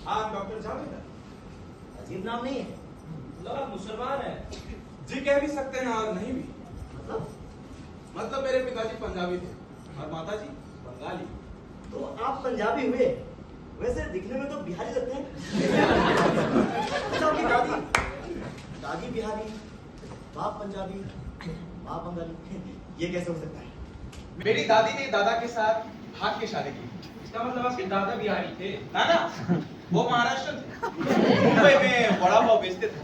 हाँ डॉक्टर जावेद। अजीब नाम नहीं है? लगा मुसलमान है जी, कह भी सकते हैं और नहीं भी। मतलब मेरे पिताजी पंजाबी थे और माताजी बंगाली। तो आप पंजाबी हुए, वैसे दिखने में तो बिहारी लगते हैं। अच्छा, आपकी दादी बिहारी, बाप पंजाबी, माँ बंगाली, ये कैसे हो सकता है? मेरी दादी ने दादा के साथ भाग के शादी की। इसका मतलब आपके दादा बिहारी थे? ना ना, वो महाराष्ट्र थे, मुंबई में बड़ा पाव बेचते थे।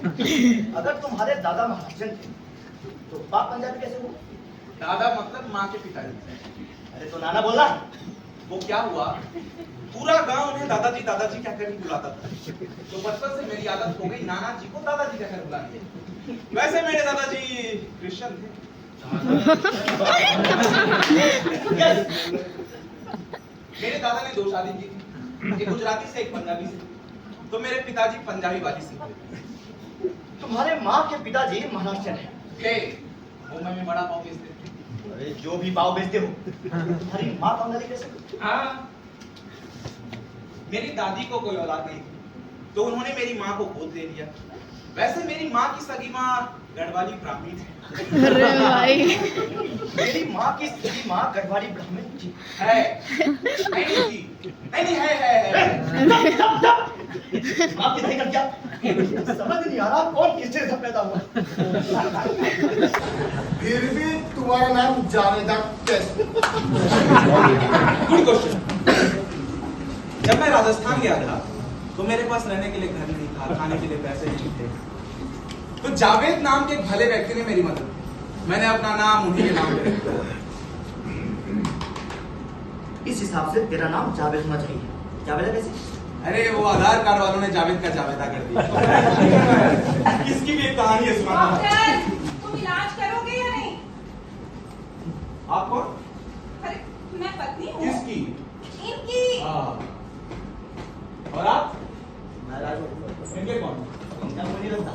अगर तुम्हारे दादा महाराष्ट्र थे तो बाप पंजाबी कैसे हुआ? दादा मतलब माँ के पिताजी। अरे तो नाना बोला। वो क्या हुआ, पूरा गांव उन्हें दादाजी दादाजी कहकर ही बुलाता था, तो बचपन से मेरी आदत हो गई नाना जी को दादाजी कहकर बुलाने की। वैसे मेरे दादाजी क्रिश्चियन थे। मेरे दादा ने 2 शादी की थी, एक गुजराती से एक पंजाबी से। तो मेरे पिताजी पंजाबी वाली से हुए। तुम्हारे माँ के पिताजी महाराष्ट्र हैं। थे, मुंबई में बड़ा पाव बेचते थे। अरे जो भी पाव बेचते हो, तुम्हारी माँ बंगाली कैसे? हाँ, मेरी दादी को कोई औलाद नहीं थी, तो उन्होंने मेरी माँ को गोद ले लिया। वैसे मेरी माँ की सगी माँ गढ़वाली ब्राह्मणी थी। अरे भाई, मेरी माँ की सगी माँ गढ़वाली ब्राह्मण थी। है नहीं थी, नहीं है। माँ की नहीं कर क्या? समझ नहीं आ रहा कौन किससे पैदा हुआ। फिर भी तुम्हारा नाम जावेद कैसे? Good question. जब मैं राजस्थान गया था तो मेरे पास रहने के लिए घर नहीं था, खाने के लिए पैसे नहीं थे, तो जावेद नाम के एक भले व्यक्ति ने मेरी मदद की। मैंने अपना नाम उन्हीं के नाम पे रख दिया। इस हिसाब से तेरा नाम जावेद होना चाहिए। जावेद कैसे? अरे वो आधार कार्ड वालों ने जावेद का जावेदा कर दिया। इसकी भी एक कहानी है, सुनाता हूं। डॉक्टर, तुम इलाज करोगे या नहीं? आप कौन? अरे मैं पत्नी हूँ। किसकी? इनकी। हाँ। और आप? मैं राजू। इनके कौन? इनका मुझे नहीं लगता।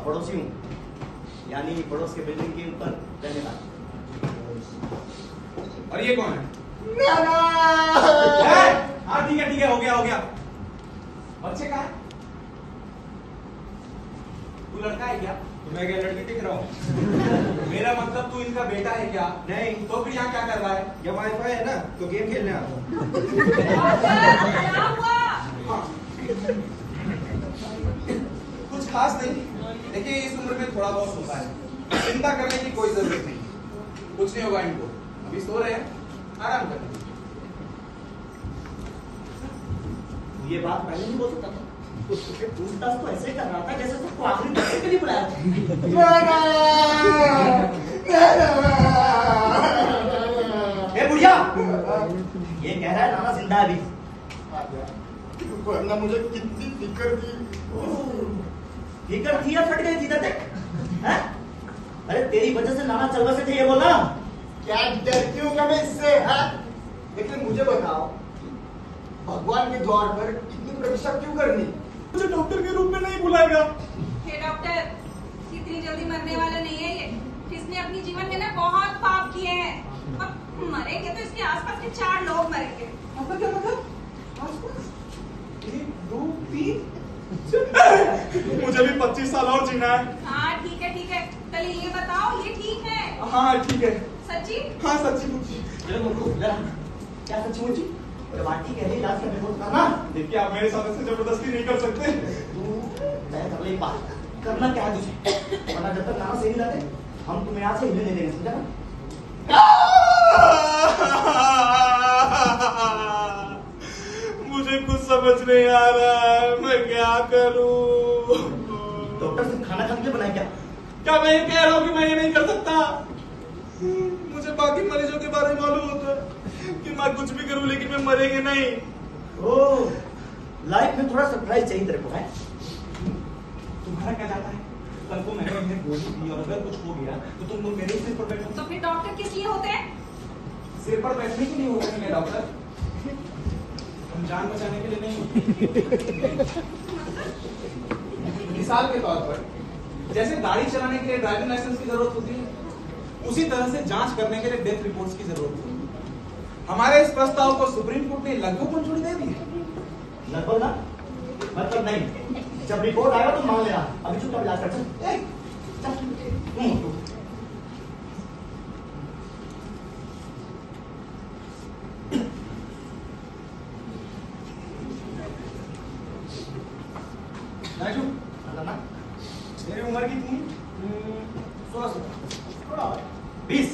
पड़ोसी हूँ, यानी पड़ोस के बिल्डिंग के ऊपर रहने वाला। और ये कौन है? नाना। हाँ ठीक है, हो गया। बच्चे कहाँ है? तू लड़का है क्या? तुम्हें क्या लड़की दिख रहा हूँ? मेरा मतलब तू इनका बेटा है क्या? नहीं, तो फिर यहाँ क्या कर रहा है? ये वाईफाई है ना, तो गेम खेलने आता हूँ। डॉक्टर, क्या हुआ? हाँ। कुछ खास नहीं, देखिए इस उम्र में थोड़ा बहुत होता है, चिंता करने की कोई जरूरत नहीं। कुछ नहीं होगा इनको, अभी सो रहे हैं, आराम करें। ये बात पहले नहीं बोल सकता था। पूछताछ तो ऐसे कर रहा था जैसे सबको आखिरी दफे के लिए बुलाया था। ए बुढ़िया, ये कह रहा है नाना जिंदा है अभी। वरना मुझे कितनी फिक्र थी। फिकर थी या फट गई थी तक? हैं? अरे तेरी वजह से नाना चल बसे थे, ये बोला। क्या डरती हूँ मैं इससे? लेकिन मुझे बताओ, भगवान के द्वार पर इतनी प्रतीक्षा क्यों करनी? मुझे डॉक्टर के रूप में नहीं बुलाएगा। हे डॉक्टर, इतनी जल्दी मरने वाला नहीं है ये। इसने अपने जीवन में ना बहुत पाप किए हैं, और मरेंगे तो इसके आसपास के 4 लोग मरेंगे। आपका क्या मतलब? 1 2 3 मुझे भी 25 साल और जीना है। हाँ ठीक है, चलिए ये बताओ, ये ठीक है? हाँ ठीक है। सच्ची? हाँ सच्ची मुच्ची। क्या सच्ची मुच्ची? जब आंटी कह रही इलाज करने को करना। देखिए आप मेरे साथ ऐसे जबरदस्ती नहीं कर सकते। तू तय कर ले एक बात, करना क्या है तुझे? वरना जब तक नाना सही नहीं रहते, हम तुम्हें यहाँ से हिलने नहीं देंगे, समझा ना? मुझे कुछ समझ नहीं आ रहा है, मैं क्या करूं? डॉक्टर से खाना खाने के लिए बनाया क्या? क्या मैं ये कह रहा हूँ कि मैं ये नहीं कर सकता? मुझे बाकी मरीजों के बारे में मालूम होता है कि मैं कुछ भी करूं लेकिन मैं मरेंगे नहीं। ओह, लाइफ में थोड़ा सरप्राइज चाहिए तेरे को, है? तुम्हारा क्या जाता है? कल को मैंने इन्हें गोली दी और अगर कुछ हो गया तो तुम लोग मेरे ही सिर पर बैठो। तो फिर डॉक्टर किस लिए होते हैं? सिर पर बैठने के लिए होते हैं डॉक्टर, हम जान बचाने के लिए नहीं होते। मिसाल के तौर पर जैसे गाड़ी चलाने के लिए ड्राइविंग लाइसेंस की जरूरत होती है, उसी तरह से जांच करने के लिए डेथ रिपोर्ट्स की जरूरत होती है। हमारे इस प्रस्ताव को सुप्रीम कोर्ट ने लगभग मंजूरी दे दी है। लगभग ना मतलब नहीं, जब रिपोर्ट आएगा तो मान लेना। अभी चुपचाप इलाज कर। चल ए, चल। राजू, खतरनाक। तेरी उम्र कितनी? 16 से थोड़ा और। 20।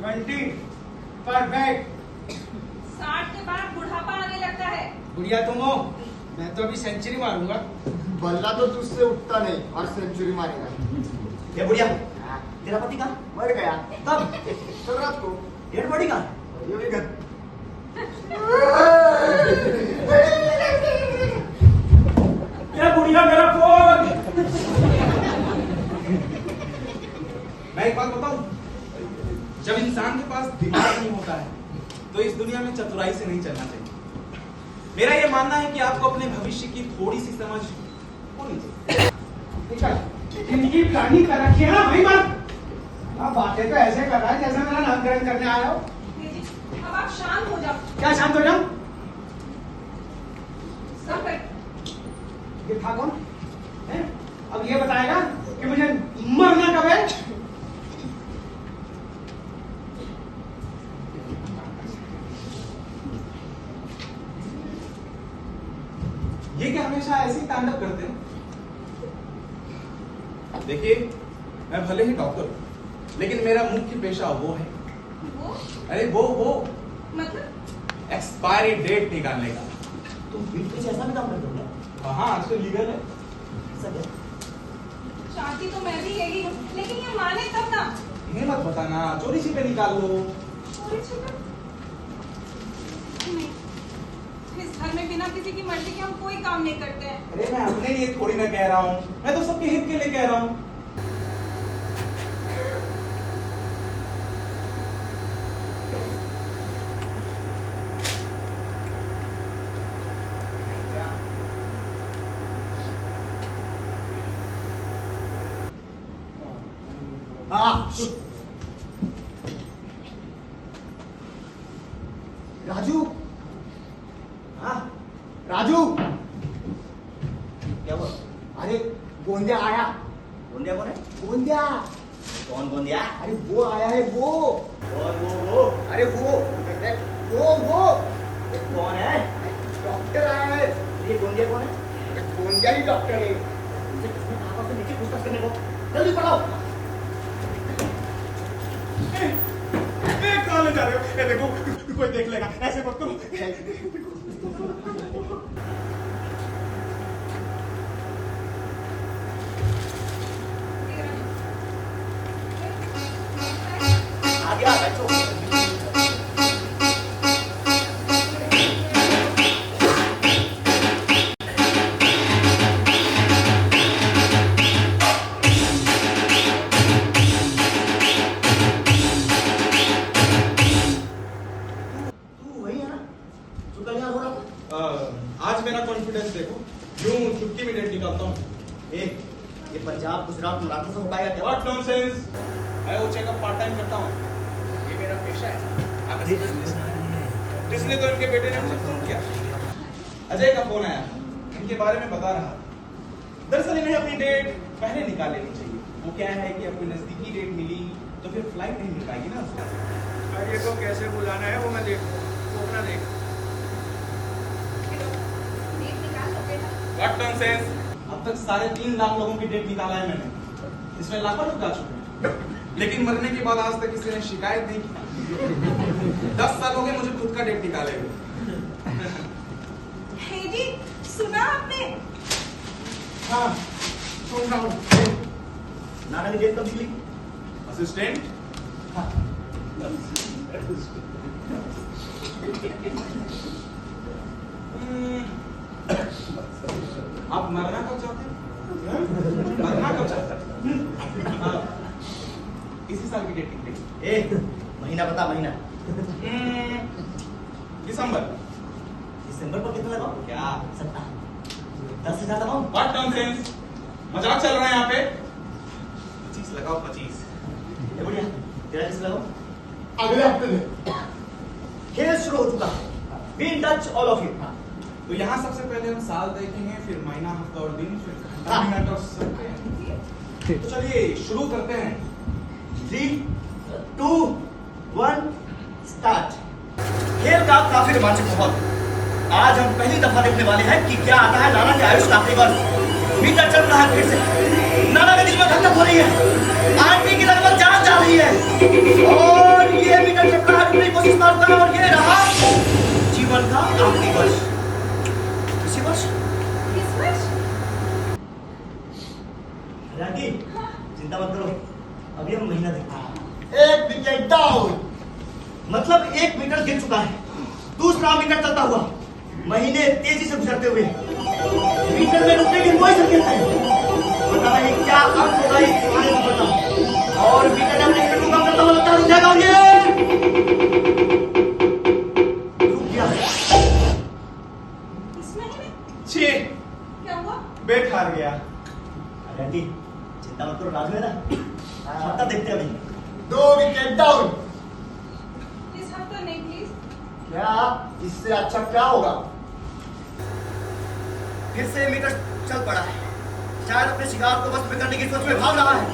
20 परफेक्ट। 60 के बाद बुढ़ापा आने लगता है। बुढ़िया तुम हो, मैं तो अभी सेंचुरी मारूंगा। बल्ला तो तुझसे उठता नहीं और सेंचुरी मारेगा। ये बुढ़िया, तेरा पति कहाँ? मर गया कब? कल रात को। डेड बॉडी कहाँ? ये भी घर। ये बुढ़िया मेरा फोन। मैं एक बात बताऊं, जब इंसान के पास दिमाग नहीं होता है तो इस दुनिया में चतुराई से नहीं चलना चाहिए। मेरा ये मानना है कि आपको अपने भविष्य की थोड़ी सी समझ होनी चाहिए। जिंदगी प्लानिंग कर रखी है ना भाई बात। अब बातें तो ऐसे कर रहा है जैसे मेरा नामकरण करने आया हो। जी, अब आप शांत हो जाओ। क्या शांत हो जाऊं? सब बैठ। ये था कौन है? अब ये बताएगा कि मुझे मरना कब है? ये क्या हमेशा ऐसे ही तांडव करते हैं? देखिए, मैं भले ही डॉक्टर हूं, लेकिन मेरा मुख्य पेशा वो है, वो अरे वो मतलब एक्सपायरी डेट निकालने का। तुम बिल्कुल से ऐसा भी काम करते हो क्या? हाँ, आजकल लीगल है। ऐसा क्या? चाहती तो मैं भी यही हूँ, लेकिन ये माने तब ना। इन्हें मत बताना, चोरी छिपे निकाल लो। चोरी छिपे? नहीं, इस घर में बिना किसी की मर्जी के हम कोई काम नहीं करते हैं। अरे मैं अपने लिए थोड़ी ना कह रहा हूँ, मैं तो सबके हित के लिए कह रहा हूँ। हाँ। राजू। हाँ राजू, क्या हुआ? अरे गोंदिया आया। गोंदिया कौन है? गोंदिया, कौन गोंदिया? अरे वो आया है वो। और वो अरे वो कौन है? डॉक्टर आया है। ये गोंदिया कौन है? गोंदिया ही डॉक्टर है। उसे किसने कहा था नीचे पूछताछ करने को? जल्दी पढ़ाओ। कहाँ ले जा रहे हो? ये देखो, कोई देख लेगा, ऐसे मत करो। आ गया, बैठो। तू वही है ना जो कल यहाँ हो रहा था? आज मेरा कॉन्फिडेंस देखो, यूं चुटकी में डेट निकालता हूँ। ये पंजाब, गुजरात, मराठा से हो पाएगा क्या? What nonsense? मैं वो चेकअप पार्ट टाइम करता हूँ, ये मेरा पेशा है। आप ऐसे business में नहीं। इसलिए तो इनके बेटे ने मुझे फोन किया। अजय का फोन आया, इनके बारे में बता रहा। दरअसल इन्हें अपनी डेट पहले निकाल लेनी चाहिए। वो क्या है कि अपनी नजदीकी डेट मिली तो फिर फ्लाइट नहीं मिल पाएगी ना। अरे को कैसे बुलाना है वो मैं देख वो अपना देख। डेट निकाल लो बेटा। What nonsense? अब तक 3.5 लाख लोगों की डेट निकाला है मैंने, इसमें लाखों लोग जा चुके हैं, लेकिन मरने के बाद आज तक किसी ने शिकायत नहीं की। 10 साल हो गए मुझे खुद का डेट निकाले हुए। हे जी, सुना आपने? हाँ, सुन रहा हूँ। नाना की डेट कब निकली? असिस्टेंट, हाँ, आप मरना कब चाहते हैं? मरना कब चाहते हैं? हाँ, इसी साल की डेट निकली। महीना बता, महीना। दिसंबर। दिसंबर पर कितना लगाओ? क्या? 10,000 लगाओ? What nonsense? मजाक चल रहा है यहाँ पे। 25 लगाओ, 25। ये बढ़िया। तेरा किस लगाओ? अगले हफ्ते में। खेल शुरू हो चुका है। Be in touch all of you. तो यहाँ सबसे पहले हम साल देखेंगे, फिर महीना, हफ्ता और दिन, फिर घंटा, मिनट और सेकंड। तो चलिए शुरू करते हैं। 3, 2, 1 स्टार्ट। खेल का काफी रोमांचक माहौल। आज हम पहली दफा देखने वाले हैं कि क्या आता है नाना के आयुष का आखिरी वर्ष। मीटर चल रहा है फिर से। नाना के दिल में धड़कन हो रही है, आंटी की लगभग जान जा रही है और ये मीटर चल रहा है, पूरी कोशिश मारता है और ये रहा जीवन का आखिरी वर्ष। इसी वर्ष किस वर्ष? आंटी चिंता मत करो, अभी हम महीना देखते हैं। 1 विकेट डाउन। मतलब 1 मीटर गिर चुका है, दूसरा मीटर चलता हुआ, महीने तेजी से गुजरते हुए, मीटर में रुकने की कोई संकेत नहीं। पता नहीं क्या अर्थ होगा इस दिखाने का पता। और मीटर ने अपने स्पीड को कम करता हुआ लगता रुक जाएगा और ये रुक गया। इस महीने? छी, क्या हुआ? बेट हार गया। अरे आंटी चिंता मत करो, राजू है ना, हफ्ता देखते हैं अभी। 2 विकेट डाउन। इस हफ्ता नहीं प्लीज। क्या इससे अच्छा क्या होगा? फिर से मीटर चल पड़ा है, शायद अपने शिकार को बस करने की सोच में भाग रहा है।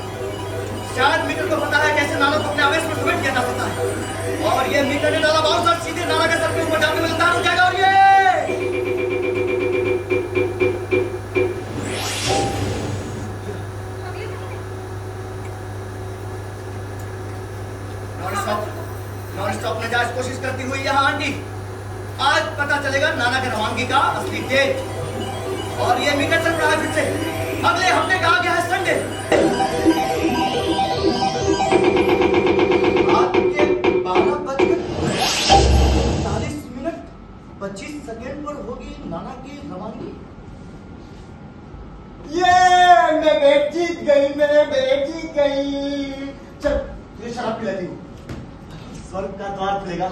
शायद मीटर को पता है कैसे नाना को अपने आवेश में समेट किया जा सकता है और ये मीटर ने डाला बाउंसर सीधे नाना के सर के ऊपर जाने में लगता है, रुक जाएगा और ये अगले महीने? नॉन स्टॉप नजायज कोशिश करती हुई यहाँ आंटी। आज पता चलेगा नाना के रवानगी का असली डेट। और ये मीटर चल रहा है फिर से। अगले हफ्ते का आ गया है संडे। रात के 12:40 सेकंड पर होगी नाना की रवानगी। ये मैं बेट जीत गई, मेरे बेट जीत गई। चल तुझे शराब पिलाती हूँ। स्वर्ग का द्वार खुलेगा।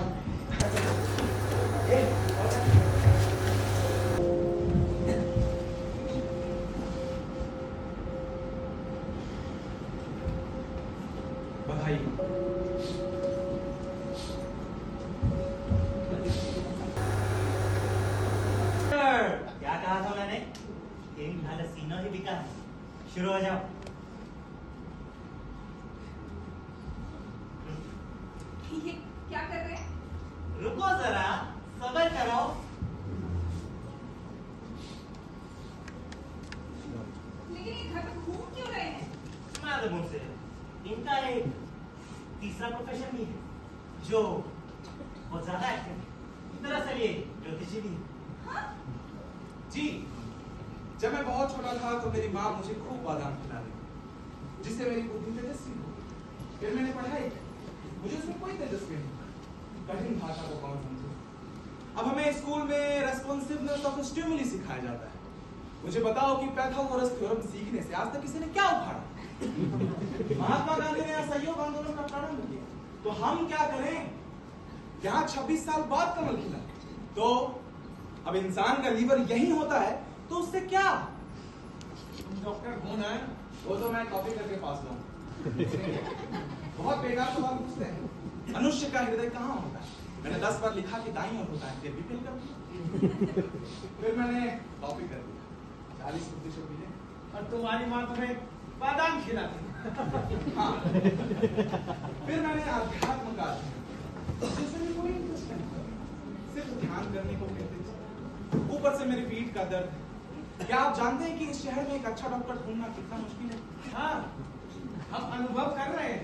बधाई। क्या कहा था मैंने? एक हाल सीना ही बिका है। शुरू हो जाओ। ये क्या कर रहे हैं? रुको जरा, सब्र करो। लेकिन ये घर में घूम क्यों रहे हैं? मालूम से इनका एक तीसरा प्रोफेशन भी है जो बहुत ज्यादा एक्टिव है। दरअसल ये ज्योतिषी भी है। हाँ? जी, जब मैं बहुत छोटा था तो मेरी माँ मुझे खूब बादाम खिलाती, जिससे मेरी बुद्धि तेजस्वी हो। फिर मैंने पढ़ाई, मुझे उसमें कोई दिलचस्पी नहीं। कठिन भाषा को कौन समझे। अब हमें स्कूल में रेस्पॉन्सिवनेस ऑफ स्टिमुली सिखाया जाता है। मुझे बताओ कि पाइथागोरस थ्योरम सीखने से आज तक किसी ने क्या उखाड़ा? महात्मा गांधी ने असहयोग आंदोलन का प्रारंभ किया, तो हम क्या करें? यहाँ 26 साल बाद कमल खिला। तो अब इंसान का लीवर यही होता है, तो उससे क्या? तुम डॉक्टर कौन है? वो तो मैं कॉपी करके पास लाऊं। बहुत बेकार सवाल पूछते हैं। मनुष्य का हृदय कहाँ होता है? मैंने 10 बार लिखा कि दाईं ओर होता है, फिर भी फेल कर दिया। फिर मैंने कॉपी कर दिया, 40% मिले। और तुम्हारी माँ तुम्हें बादाम खिलाती। हाँ। फिर मैंने अध्यात्म का जिसमें कोई इंटरेस्ट नहीं, सिर्फ ध्यान करने को कहते थे। ऊपर से मेरी पीठ का दर्द। क्या आप जानते हैं कि इस शहर में एक अच्छा डॉक्टर ढूंढना कितना मुश्किल है? हाँ, हम अनुभव कर रहे हैं।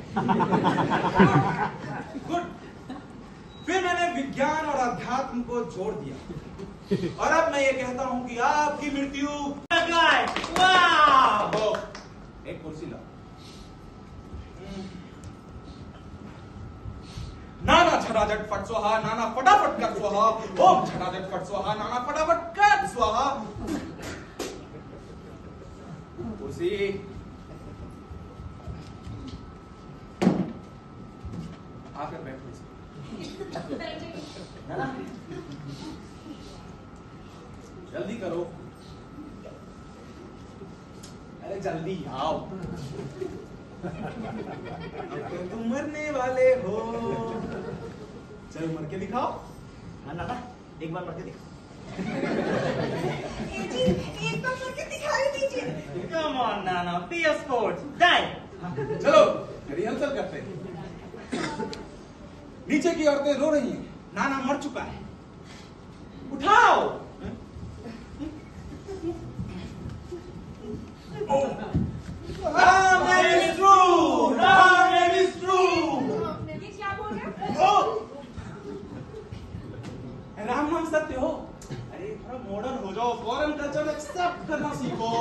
गुड। फिर मैंने विज्ञान और अध्यात्म को जोड़ दिया और अब मैं ये कहता हूं कि आपकी मृत्यु। वाह! एक कुर्सी लाओ। नाना झटाझट फट स्वाहा, नाना फटाफट कर स्वाहा। ओम झटाझट फट स्वाहा, नाना फटाफट कर स्वाहा। कुर्सी। आकर बैठो। नाना जल्दी करो। अरे जल्दी आओ। तो तुम मरने वाले हो। चलो मर के दिखाओ। नाना एक बार मर के दिखा। जी एक बार करके दिखाई दीजिए। Come on, Nana, be a sport. Die. चलो रिहर्सल करते हैं। नीचे की औरतें रो रही हैं, नाना मर चुका है, उठाओ। Ram name is true, Ram name is true। ये क्या बोल रहे हो? ओ, राम नाम सत्य हो। अरे थोड़ा मॉडर्न हो जाओ, फॉरेन कल्चर एक्सेप्ट करना सीखो।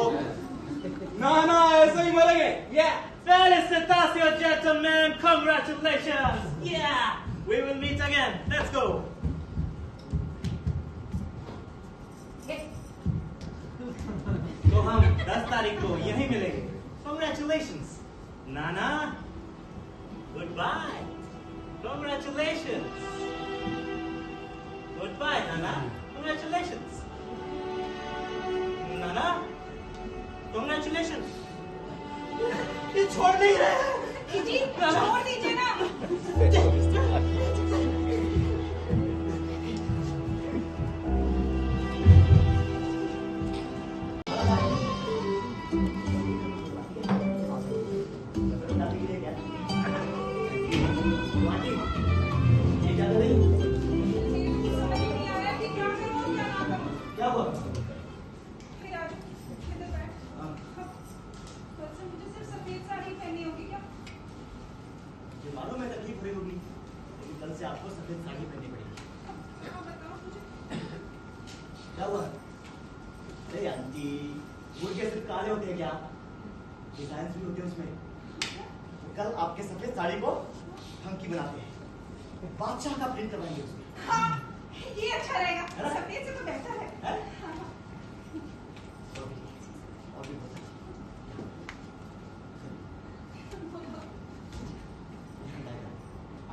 नाना ऐसे ही मरेंगे। Yeah. Felicitations, gentlemen. Congratulations. Yeah. We will meet again. Let's go. तो हम 10 तारीख को यहीं मिलेंगे। Congratulations, Nana. Goodbye. Congratulations. Goodbye, Nana. Congratulations. Nana. Congratulations. ये छोड़ नहीं रहे हैं। जी छोड़ दीजिए ना। समझ नहीं आ रहा कि क्या करूं और क्या ना करूं। क्या हुआ? फिर आज इधर बैठ। कल से मुझे सिर्फ सफेद साड़ी पहननी होगी क्या? ये मालूम है तकलीफ हो रही होगी, लेकिन कल से आपको सफेद साड़ी पहननी पड़ेगी। हाँ बताओ मुझे। क्या हुआ? अरे आंटी, मुर्गे सिर्फ काले होते हैं क्या? डिजाइन भी होते हैं उसमें। कल आपके सफेद साड़ी को फंकी बनाते हैं, बादशाह का प्रिंट करवाएंगे उसमें। हाँ ये अच्छा है रहेगा, ना? सफेद से तो बेहतर है। हैं? हाँ, हाँ। और भी बताओ।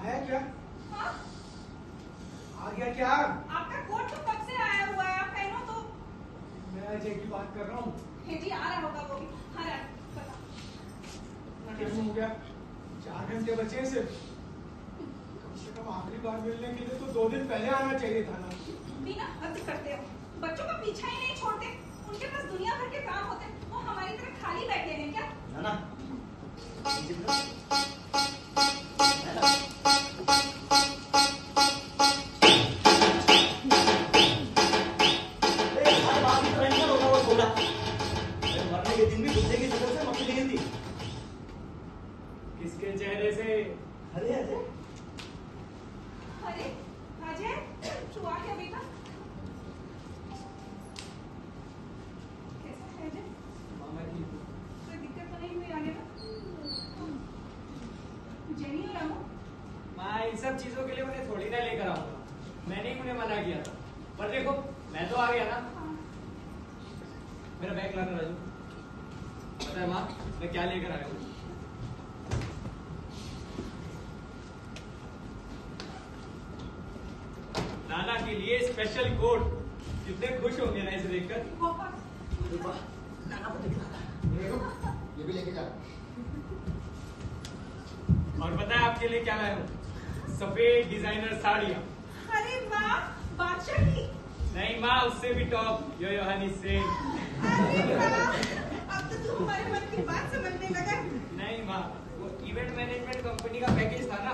आया क्या? हाँ? आ गया क्या? आपका कोट तो कब से आया हुआ है, आप पहनो तो। मैं अजय की बात कर रहा हूँ। हे जी आ रहा होगा वो भी। हाँ राज बता। इतना टाइम हो गया, 4 घंटे बचे हैं सिर्फ। कम से कम आखिरी बार मिलने के लिए तो 2 दिन पहले आना चाहिए था ना। बिना हद करते हो, बच्चों का पीछा ही नहीं छोड़ते। उनके पास दुनिया भर के काम होते, वो हमारी तरह खाली बैठे हैं क्या? नाना, मरने के दिन भी बुद्धे की शक्ल से मक्खी निकलती। किसके चेहरे से? अरे अजय, अरे अजय तू आ गया बेटा। कैसा है अजय? मामा जी, कोई दिक्कत तो नहीं हुई आने में? जेनी और रामू मैं इन सब चीजों के लिए उन्हें थोड़ी ना लेकर आऊंगा। मैंने ही उन्हें मना किया था, पर देखो मैं तो आ गया ना। हाँ। मेरा बैग लाना राजू। पता है माँ मैं क्या लेकर आया हूँ? नाना के लिए स्पेशल कोट। कितने खुश होंगे ना इसे देखकर। बहुत नाना को दिखा। ये भी लेके जा। और पता है आपके लिए क्या लाया हूँ? सफेद डिजाइनर साड़ियाँ। अरे वाह बादशाह की। नहीं माँ, उससे भी टॉप। यो हनी सिंह। अरे वाह अब तो तू हमारे मन की बात समझने लगा। नहीं माँ, वो इवेंट मैनेजमेंट कंपनी का पैकेज था ना,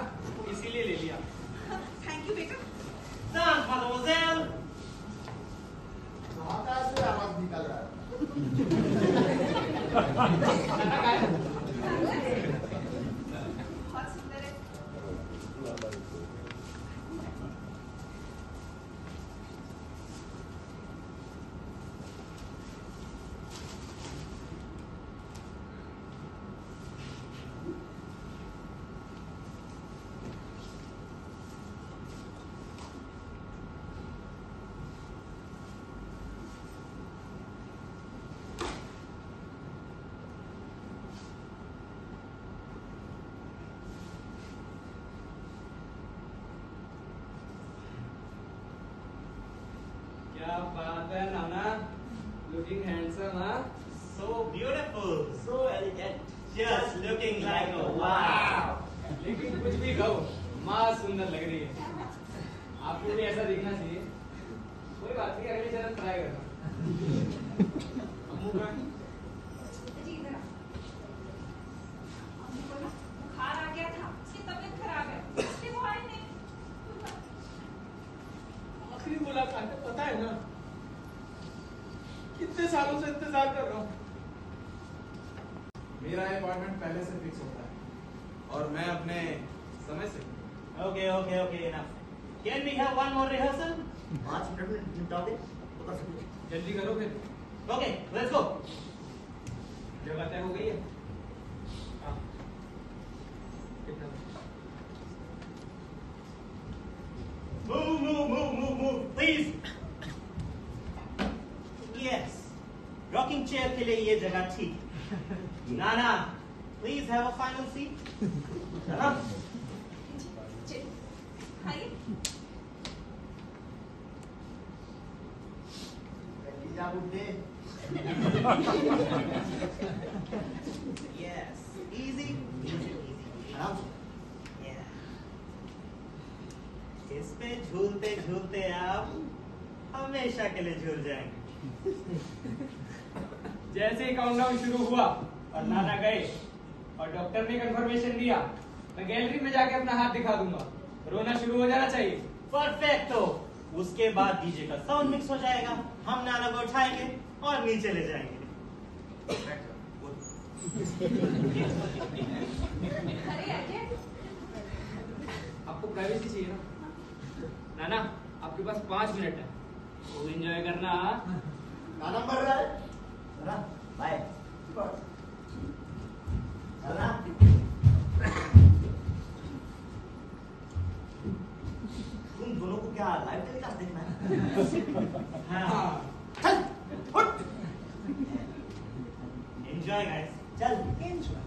इसीलिए ले लिया। थैंक यू बेटा। Dance, mademoiselle. वहाँ का ऐसे आवाज निकल रहा है। बहुत सुंदर है। क्या बात है नाना, लुकिंग हैंडसम। हाँ So beautiful, so elegant, just looking like a wow. लेकिन कुछ भी कहो, माँ सुंदर लग रही है। आपको भी ऐसा दिखना चाहिए। कोई बात नहीं, अगली जन्म ट्राई करना। अम्मू का जी इधर आ। अम्मू को ना बुखार आ गया था, उसकी तबीयत खराब है, इसलिए वो आई नहीं। आखिरी मुलाकात है, पता है ना कितने सालों से इंतजार कर रहा हूँ। मेरा अपॉइंटमेंट पहले से फिक्स होता है और मैं अपने समय से। Okay okay okay enough. Can we have one more rehearsal? 5 minute में निपटाओगे तो कर सकते हैं। जल्दी करो फिर। Okay let's go. जगह तय हो गई है। हाँ। कितना? Move, please. Yes. Rocking chair के लिए ये जगह ठीक। नाना, please have a final seat. नाना, जी, आइए। जा बुड्ढे। yes, easy, आराम से। Yeah. इस पे झूलते झूलते आप हमेशा के लिए झूल जाएंगे। जैसे ही काउंटडाउन शुरू हुआ और नाना गए और डॉक्टर ने कंफर्मेशन दिया, मैं गैलरी में जाके अपना हाथ दिखा दूंगा। रोना शुरू हो जाना चाहिए। परफेक्टो। उसके बाद डीजे का साउंड मिक्स हो जाएगा, हम नाना को उठाएंगे और नीचे ले जाएंगे। अरे आइए। आपको प्राइवेसी चाहिए ना? नाना, आपके पास 5 मिनट है, वो एंजॉय करना। गाना बढ़ रहा है। नाना, बाय। नाना, तुम दोनों को क्या लाइव टेलीकास्ट देखना है? हाँ। चल, उठ। एंजॉय गाइस, चल एंजॉय।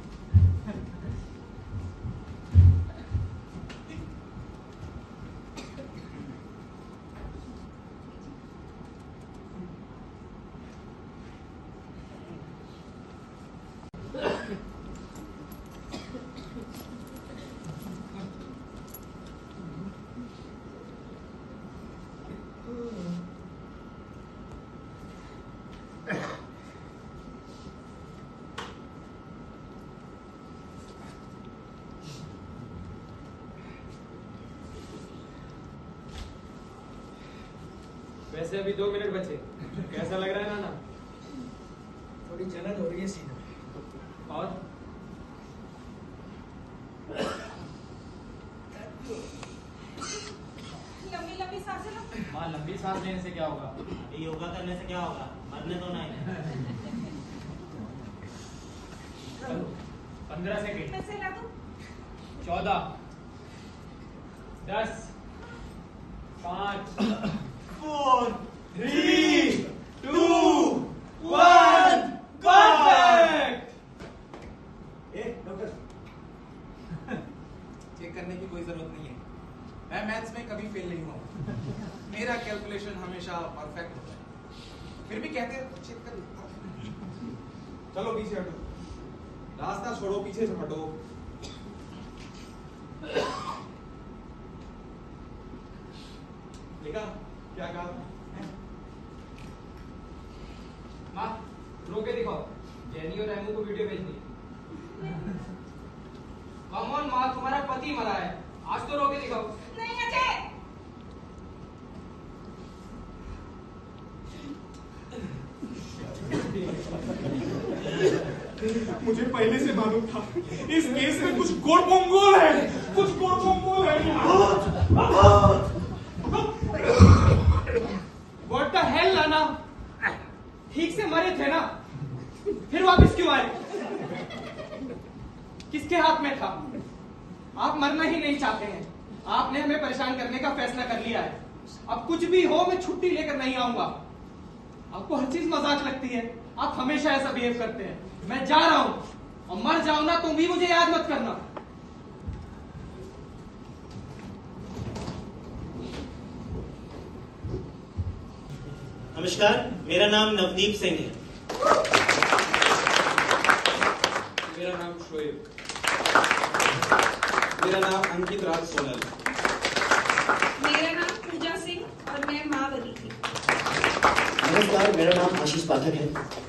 वैसे अभी 2 मिनट बचे, कैसा लग रहा है नाना? थोड़ी जलन हो रही है सीना। और लंबी लंबी सांसें लो। माँ, लंबी सांस लेने से क्या होगा? ये योगा करने से क्या होगा? मरने तो नहीं। चलो, 15 सेकेंड। मैं से ला दूं? 14, 10, 5, 4, 3, 2, 1, परफेक्ट। डॉक्टर चेक करने की कोई जरूरत नहीं है। मैं मैथ्स में कभी फेल नहीं हुआ। मेरा कैलकुलेशन हमेशा परफेक्ट होता है। फिर भी कहते हैं चेक कर लो। चलो पीछे हटो, रास्ता छोड़ो, पीछे से हटो। देखा क्या कहा? माँ, रो के दिखाओ, जेनी और एमू को वीडियो भेजनी है। कम ऑन माँ, तुम्हारा पति मरा है, आज तो रो के दिखाओ। नहीं अजय। मुझे पहले से मालूम था इस केस में कुछ गोड़ है, कुछ गोड़ है। What the hell नाना, ठीक से मरे थे ना, फिर वापस क्यों आए? किसके हाथ में था? आप मरना ही नहीं चाहते हैं, आपने हमें परेशान करने का फैसला कर लिया है। अब कुछ भी हो, मैं छुट्टी लेकर नहीं आऊंगा। आपको हर चीज मजाक लगती है, आप हमेशा ऐसा बिहेव करते हैं। मैं जा रहा हूं, और मर जाऊं ना तुम भी मुझे याद मत करना। नमस्कार, मेरा नाम नवदीप सिंह है। मेरा नाम शोएब। मेरा नाम अंकित राज सोनल। मेरा नाम पूजा सिंह और मैं माँ बनी थी। नमस्कार, मेरा नाम आशीष पाठक है।